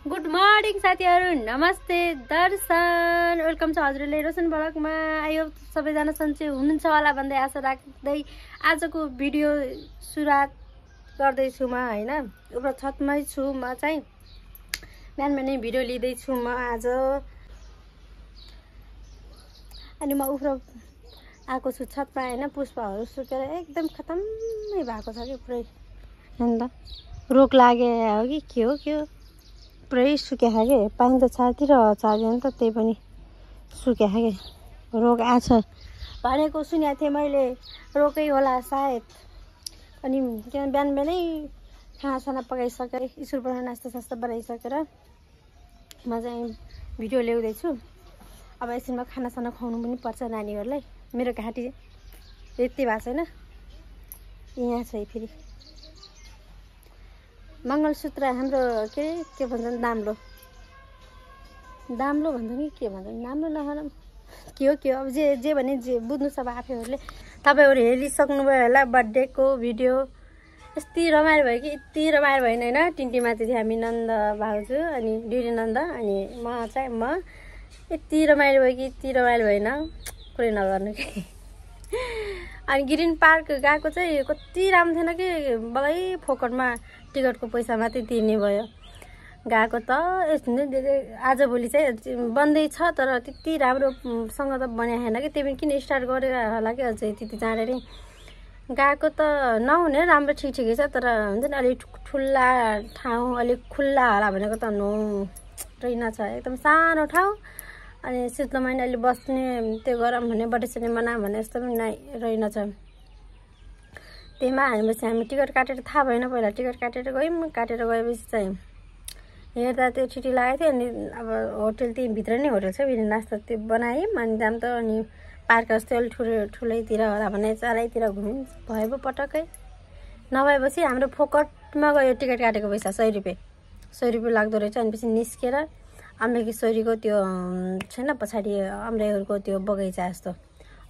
Good morning साथीहरु, नमस्ते दर्शन। Welcome छ हजुरले रोशन ब्लगमा। आयो सबैजना सन्चै हुनुहुन्छ होला भन्दै आशा राख्दै आजको भिडियो सुरुवात गर्दै छु म हैन। उप्र छतमै छु म चाहिँ बिहान बिहानै भिडियो लिँदै छु म आज। अनि म उप्र आएको छु छतमा हैन। पुष्पहरू सुकेर एकदम खतमै भएको छ के पुरै हैन त। रोग लागे हो कि के हो के हो पुरै सुक्या छ के। पानी त छातिर छार्दैन त त्यही पनि सुक्या छ के। रोग आछ भनेको सुनेको थिएँ मैले, रोगै होला सायद। अनि बिहान बिहानै खानासाना पकाइसकेर स्कुल पठाउन नास्ता सास्ता बनाइसकेर म चाहिँ भिडियो ल्याउँदैछु। अब एकछिनमा खानासाना खुवाउनु पनि पर्छ नानीहरूलाई। मेरो घाँटी यति भएको छैन, यहाँ छ फेरि मङ्गलसूत्र हाम्रो के भन्छन् दाम्लो भन्छ नि के भन्छन्, दाम्लो नभन के हो अब जे भने जे बुझ्नु छ अब आफैहरूले। तपाईँहरू हेरिसक्नुभयो होला बर्थडेको भिडियो। यति रमाइलो भयो कि यति रमाइलो भएन होइन। टिन्टीमाथि थियो हामी नन्द भाउजू अनि डिडी नन्द अनि म यति रमाइलो भयो कि यति रमाइलो भएन कुरै नगर्नु कि। अनि ग्रिन पार्क गएको चाहिँ कति राम्रो थिएन कि, बलै फोकटमा टिकटको पैसा मात्रै तिर्ने भयो। गएको त आजभोलि चाहिँ बन्दै छ तर त्यति राम्रोसँग त बनाएको छैन कि। त्यही पनि किन स्टार्ट गरेर होला कि अझै त्यति चाँडै गएको त नहुने राम्रो ठिकै छ। तर हुन्छ नि अलिक ठुला ठाउँ अलिक खुल्ला होला भनेको त रहेनछ। एकदम सानो ठाउँ अनि शीतलमा नि अलि बस्ने त्यो गरम हुने बटेसने मना भने जस्तो पनि रहेनछ। त्यहीमा हामीपछि हामी टिकट काटेर थाहा भएन, पहिला टिकट काटेर गयौँ। काटेर गएपछि चाहिँ हेर्दा त्यो छिटी लागेको थियो। अनि अब होटल त्यही भित्र नै होटल छ, फेरि नास्ता त्यो बनायौँ। अनि दाम त अनि पार्क जस्तै अलिक ठुलैतिर होला भने चारैतिर घुम्यौँ भयो पो पटक्कै। नभएपछि हाम्रो फोकटमा गयो टिकट काटेको पैसा 100 रुपियाँ लाग्दो रहेछ। अनि पछि निस्केर अम्बेकेश्वरीको त्यो छैन पछाडि अम्बेहरूको त्यो बगैँचा जस्तो,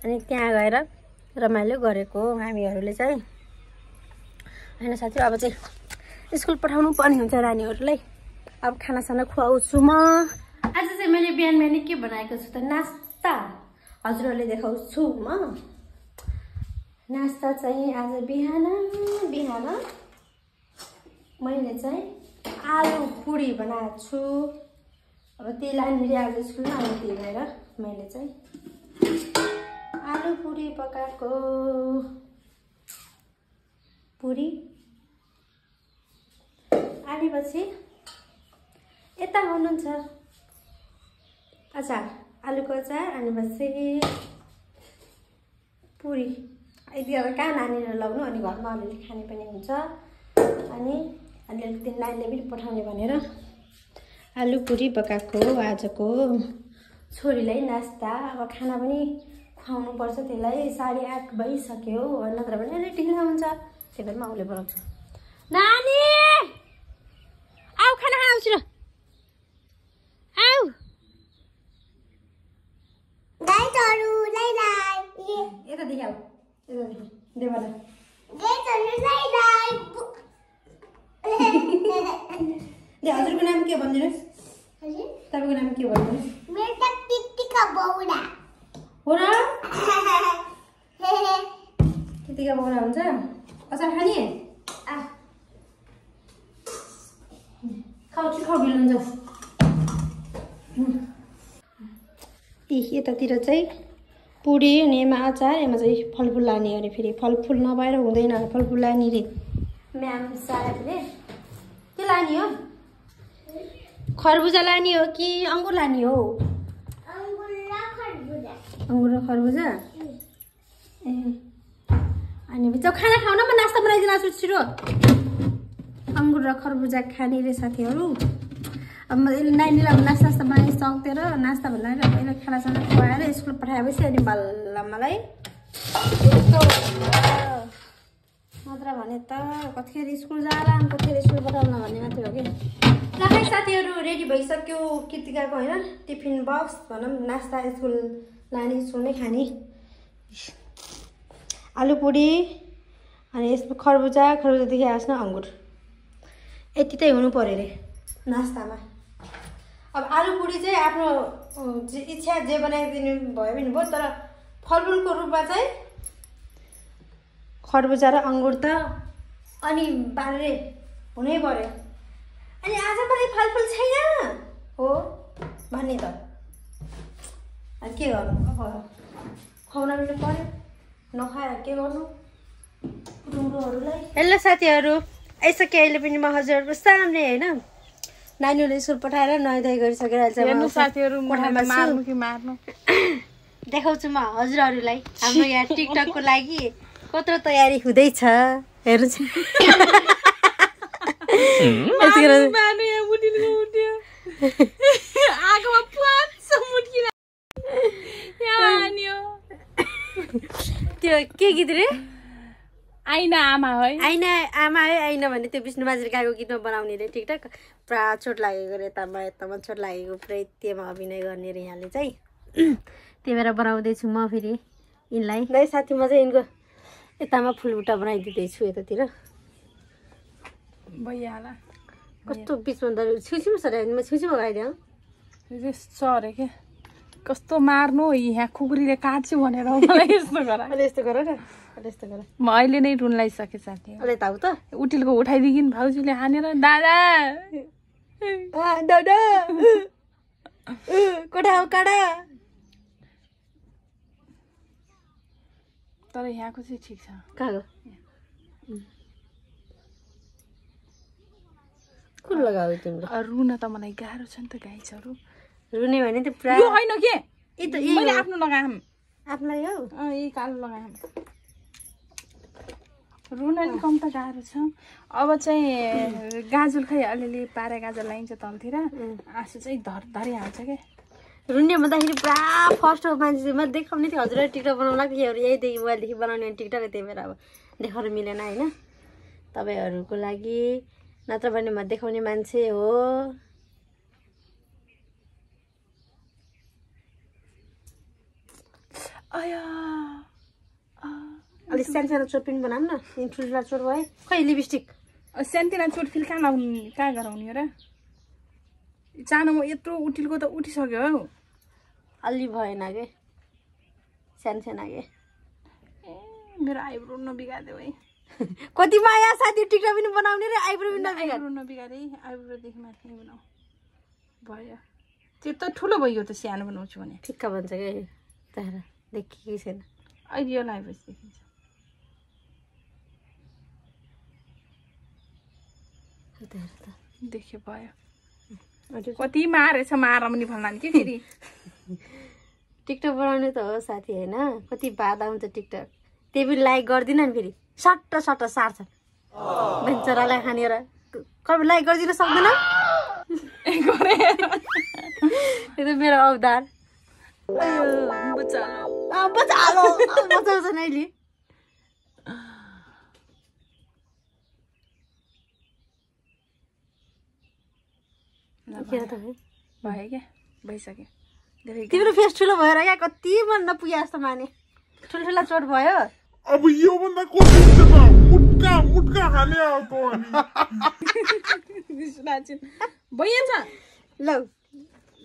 अनि त्यहाँ गएर रमाइलो गरेको हामीहरूले चाहिँ होइन साथी। अब चाहिँ स्कुल पठाउनु पर्ने हुन्छ नानीहरूलाई। अब खानासाना खुवाउँछु म। आज चाहिँ मैले बिहान बिहानै के बनाएको छु त नास्ता हजुरहरूले देखाउँछु म। नास्ता चाहिँ आज बिहान मैले चाहिँ आलु पुरी बनाएको छु। अब त्यही लाने आज स्कुलमा, अनि त्यही भएर मैले चाहिँ आलु पुरी पकाएको। पुरी अनि पछि यता हुनुहुन्छ अचार, आलुको अचार। अनि पछि पुरी यति अब कहाँ नानीहरू लाउनु, अनि घरमा अलिअलि खाने पनि हुन्छ। अनि अलिअलि त्यो नानीले पनि पठाउने भनेर आलु पुरी पकाएको आजको छोरीलाई नास्ता। अब खाना पनि खुवाउनु पर्छ त्यसलाई, 8:30 भइसक्यो नत्र भने अलिक ढिलो हुन्छ। त्यही भएर म उसले बोलाउँछु, नानी आऊ खाना खाउँछु र आऊ। यतादेखि आऊ, यतादेखि देवाला दे। हजुरको नाम के भनिदिनुहोस्, तपाईँको नाम के भनिदिनुहोस्। हो र त्यतिका बौला हुन्छ। अचार खाने खाउ ढिलो हुन्छ। यतातिर चाहिँ पुरी अनि एमा अचार, एमा चाहिँ फलफुल लाने अरे। फेरि फलफुल नभएर हुँदैन, फलफुल लाने रे म्याम साहेबले। के लाने हो, खरबुजा लाने हो कि अङ्गुर लाने हो? अङ्गुर र खरबुजा। ए अनि चाहिँ खाना खाउन म नास्ता बनाइदिनु छु छिटो। अङ्गुर र खरबुजा खाने रे साथीहरू। अब म नानीलाई नास्ता बनाइसकेर नास्ता भन्दा पहिला खानासाना खुवाएर स्कुल पठाएपछि अनि बल्ल मलाई नत्र भने त कतिखेर स्कुल जाला अनि कतिखेर स्कुल पठाउन भन्ने मात्रै हो कि। ल खै साथीहरू रेडी भइसक्यो कृतिकाको होइन टिफिन बक्स भनौँ, नास्ता स्कुल लाने स्कुलमै खाने आलु पुरी अनि यसमा खरबुजादेखि आएछ न अङ्गुर। यति चाहिँ हुनु पर्यो अरे नास्तामा। अब आलु पुरी चाहिँ आफ्नो इच्छा जे बनाइदिनु भयो भने भयो तर फलफुलको रूपमा चाहिँ खरबुजा र अङ्गुर त अनिवार्य हुनै पर्यो अनि आज मलाई फलफुल छैन हो भन्ने त अनि के गर्नु अब खुवाउन पनि पर्यो नखाएर के गर्नु हेलो साथीहरू आइसक्यो अहिले पनि म हजुरहरूको सामने होइन नानीहरूले स्कुल पठाएर नुहाइधुवाइ गरिसकेर देखाउँछु म हजुरहरूलाई हाम्रो यहाँ टिकटकको लागि कत्रो तयारी हुँदैछ हेर्नु त्यो के गीत रे आइना आमा है आइना भने त्यो विष्णु बाजेले गाएको गीतमा बनाउने रे टिकटक पुरा चोट लागेको रे यतामा चोट लागेको पुरै त्यहीमा अभिनय गर्ने रे यहाँले चाहिँ त्यही भएर बनाउँदैछु म फेरि यिनलाई दाइ साथी म चाहिँ यिनको यतामा फुलबुट्टा बनाइदिँदैछु यतातिर भइहाल्ला कस्तो बिचमा त छुछिमा सर म छुछिमा लगाइदिउँ सरे के कस्तो मार्नु यहाँ खुकुरीले काट्छु भनेर मलाई यस्तो गर यस्तो गर न यस्तो गर म अहिले नै रुन लगाइसकेँ साथी अहिले त त उटिलको उठाइदिकिन भाउजूले हानेर दादा दादा कोठा काडा तर यहाँको चाहिँ ठिक छ कहाँको कुन लगाऊ तिम्रो रुन त मलाई गाह्रो छ नि त गाइसहरू रुने भने त पुरा यो होइन के मैले आफ्नो लगाएँ आफ्नो यो यही कालो लगाएँ रुन अलिक कम त गाह्रो छ अब चाहिँ गाजल खै अलिअलि पारे गाजल लगाइन्छ तलतिर आँसु चाहिँ धरिहाल्छ क्या रुन्ने भन्दाखेरि पुरा फर्स्ट हो मान्छे म देखाउने थिएँ हजुरलाई टिकटक बनाउनु लाग्थ्यो यहीदेखि मोबाइलदेखि बनाउने टिकटक त्यही भएर अब देखाउनु मिलेन होइन तपाईँहरूको लागि नत्र भने म देखाउने मान्छे हो अलिक सानो चोट पनि बनाऊँ न ठुल्ठुला चोट भयो खै लिपस्टिक सानोतिनो चोट फेरि कहाँ लगाउने कहाँ गराउने र चानोमा यत्रो उटिलको त उठिसक्यो हौ अलि भएन के सानो के मेरो आइब्रो नबिगार्दै है कति माया साथी टिकटक पनि बनाउने रे आइब्रो पनि नबिगारे आइब्रोदेखि माथि बनाऊ भयो त्यो त ठुलो भयो त सानो बनाउँछु भने ठिक्क भन्छ क्या तर देखिकै छैन अहिले यो लगाएपछि देखिन्छ देख्यो भयो कति मारेछ मार पनि भन्ला नि के फेरि टिकटक बनाउने त हो साथी होइन कति बाधा हुन्छ टिकटक त्यही पनि लाइक गर्दिन नि फेरि सट्ट सार्छ बेन्चरालाई खानेर कहिले लाइक गरिदिन सक्दैन यो त मेरो अवतार बचाउँछ नि अहिले भयो क्या भइसक्यो तिम्रो फेस ठुलो भएर क्या कति मन नपुगे जस्तो माने ठुल्ठुला चोट भयो अब यो भन्दा कति मुटका हाले आएको भइहाल्छ ल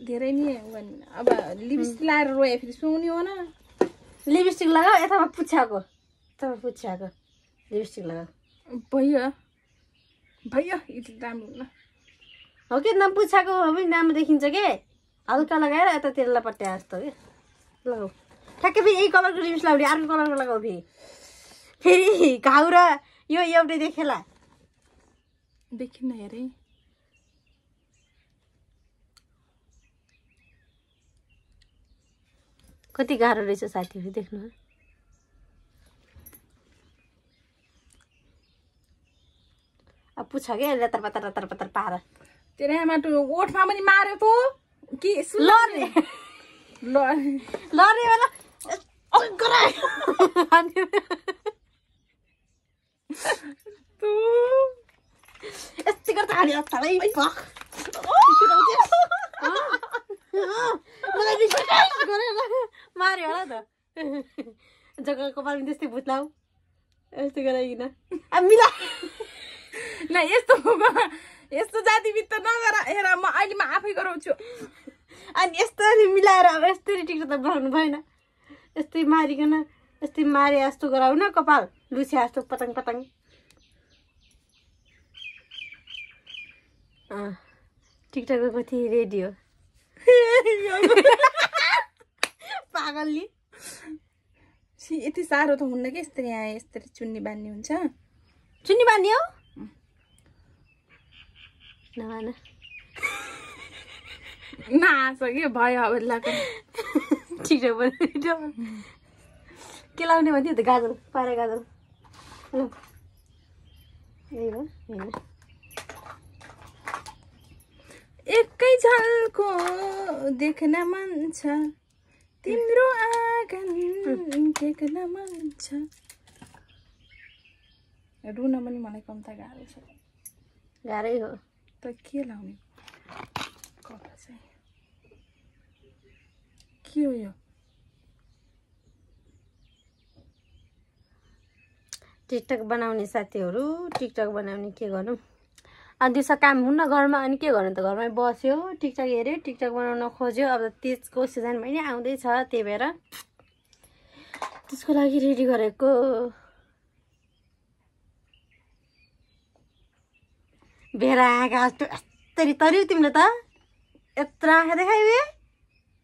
धेरै नि अब लिपस्टिक लगाएर रोए फेरि सुहाउने हो न लिपस्टिक लगाऊ यतामा पुच्छाको लिपस्टिक लगाऊ भयो राम्रो ल हो कि नपुच्छाको पनि राम्रो देखिन्छ के हल्का लगाएर यतातिर लपट्या जस्तो के लगाऊ ठ्याक्कै फेरि यही कलरको लिप्स लगाउने अर्को कलरको लगाऊ फेरि घाउ र यो एउटै देखेला देखिन हेरे कति गाह्रो रहेछ साथीहरू देख्नु अब पुछ के लतर पतर पार तेरे आमा त ओठमा पनि मार्यो त के लर्ने वाला गराए तु यस्तै गर्छ खाली अत्तै पख मलाई विश्वास गरेर मार्यो होला त जग्गाको पालमा त्यस्तै भुत्लाउ यस्तै गराइकिन अब मिला ल यस्तो यस्तो जातिभित्र नगर हेर म अहिले म आफै गराउँछु अनि यस्तरी मिलाएर अब यस्तरी टिकटक त बनाउनु भएन यस्तै मारिकन यस्तै मारे जस्तो गराउन कपाल लुछे जस्तो पतङ पतङ टिकटकको कति रेडी हो पागलले यति साह्रो त हुन्न कि यस्तरी यहाँ यस्तरी चुन्नी बान्ने हुन्छ चुन्नी बान्ने हो नभन नआसक्यो भयो अब लगाएको टिकटक बनाउने के लाउने भन्थ्यो त गाजल पारे गाजल यही हो होइन एकै झल्को देख्न मन छ तिम्रो आँगन देख्न मन छ रुन पनि मलाई कम्ता गाह्रो छ गाह्रै हो त के लाउने कपडा चाहिँ के हो यो टिकटक बनाउने साथीहरू टिकटक बनाउने के गर्नु अनि दिउँसो काम हुन्न घरमा अनि के गर्नु त घरमै बस्यो टिकटक हेऱ्यो टिकटक बनाउन खोज्यो अब त्यसको सिजन पनि आउँदैछ त्यही भएर त्यसको लागि रेडी गरेको भेरा घाँस यस्तरी तर्यो तिमीले त यत्रो आँखा देखायो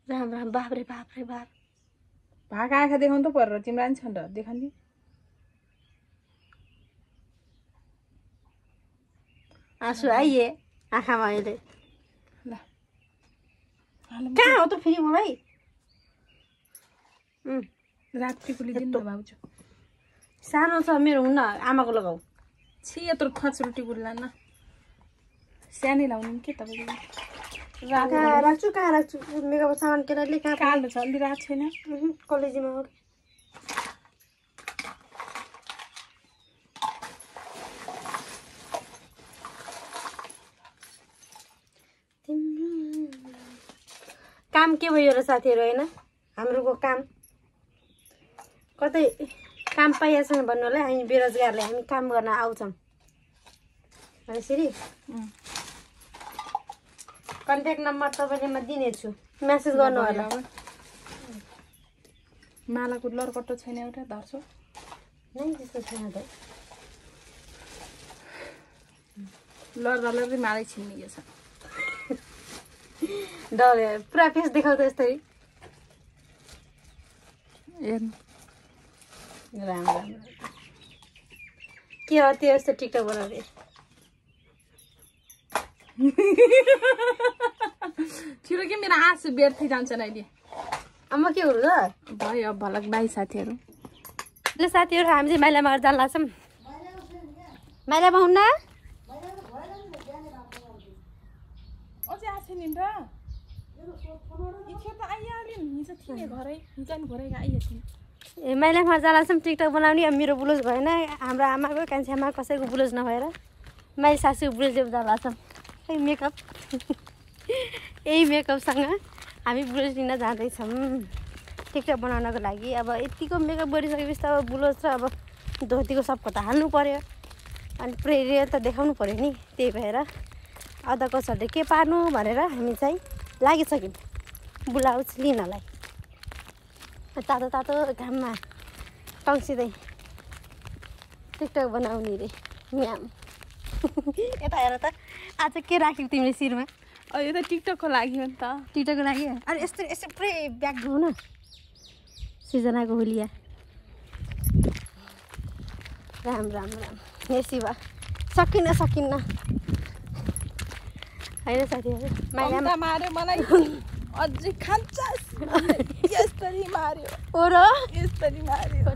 राम राम बाफ्रे बाफ्रे बाप भाग आँखा देखाउनु त परेर तिम्रो नि छन् र देखाउने आँसु आइए आँखामा अहिले ल कहाँ हो त फेरि मलाई रात्रिको लिदिनु त भाउजू सानो छ मेरो हुन्न आमाको लगाऊ छि यत्रो खचरुटी गुल्ला न सानै लाउनु के तपाईँले कहाँ राख्छु मेकअप सामान केटाले कहाँ कालो छ अलि रात छैन कलेजमा हो काम के भयो र साथीहरू होइन हाम्रोको काम कतै काम पाइएको छैन भन्नु होला हामी बेरोजगारले हामी काम गर्न आउँछौँ यसरी कन्ट्याक्ट नम्बर तपाईँले म दिनेछु मेसेज गर्नु होला मालाको लरकट्टो छैन एउटा धर्छु नै त्यस्तो छैन त लर्दा लर्दै मालै छिन्ने छ डर पुरा फेस देखाउ त यस्तरी राम राम के हो त्यो यस्तो टिकटक बनाउने छिरो के मेरो आँसु व्यर्थै जान्छन् अहिले आमा के गर्नु त भयो भलक बाई साथीहरू ल साथीहरू हामी चाहिँ माइलामा जान लाग्छौँ माइलामा हुन्न अझै आएको नि र ए माइलामा जान लाग्छौँ टिकटक बनाउने अब मेरो ब्लाउज भएन हाम्रो आमाको कान्छी आमा कसैको ब्लाउज नभएर माइल सासूको ब्लाउज लिएर जान लाग्छौँ है मेकअप यही मेकअपसँग हामी ब्लाउज लिन जाँदैछौँ टिकटक बनाउनको लागि अब यतिको मेकअप गरिसकेपछि त अब ब्लाउज र अब धोतीको सबको त हाल्नु पर्यो अनि पुरै त देखाउनु पर्यो नि त्यही भएर अदा कसरले के पार्नु भनेर हामी चाहिँ लागिसक्यौँ ब्लाउज लिनलाई तातो तातो घाममा टङ्सिँदै टिकटक बनाउने रे म्याम यता हेर त आज के राख्यौ तिमीले शिरमा यो त टिकटकको लागि हो नि त टिकटकको लागि अनि यस्तो यस्तो पुरै ब्याग धुऊ न सृजनाको होलिया राम राम राम हे शिवा सकिन्न होइन साथीहरू माइला मार्यो मलाई अझै खान्छस् यसरी मार्यो हो र यसरी मार्यो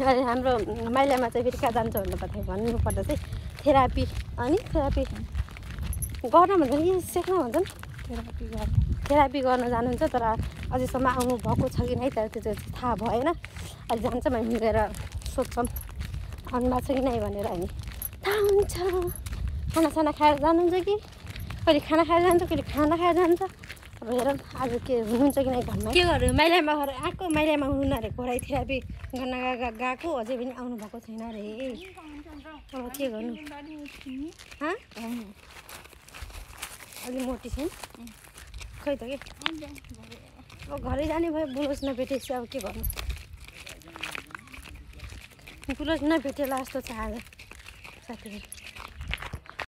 अनि हाम्रो माइलामा चाहिँ फेरि कहाँ जान्छ भन्नुपर्दा चाहिँ थेरापी अनि थेरापी गर्न भन्दा नि सिक्न भन्छन् थेरापी गर्न जानुहुन्छ तर अझैसम्म आउनु भएको छ कि नै तर त्यो चाहिँ थाहा भएन अहिले जान्छौँ हामी गएर सोध्छौँ आउनु भएको छ कि नै भनेर हामी थाहा हुन्छ खानासाना खाएर जानुहुन्छ कि कहिले खाना खाएर जान्छ कहिले खाना खाएर जान्छ अब हेरौँ आज के हुनुहुन्छ कि नै घरमा के गर्यो माइलामा आएको माइलामा हुनु अरे घोराइ थेरापी गर्न गएको अझै पनि आउनु भएको छैन अरे अब के गर्नु अलि मोटी छैन खै त के अब घरै जाने भयो बुलोस नभेटेपछि अब के गर्नु बुलोस नभेटेला जस्तो छ आज साथीहरू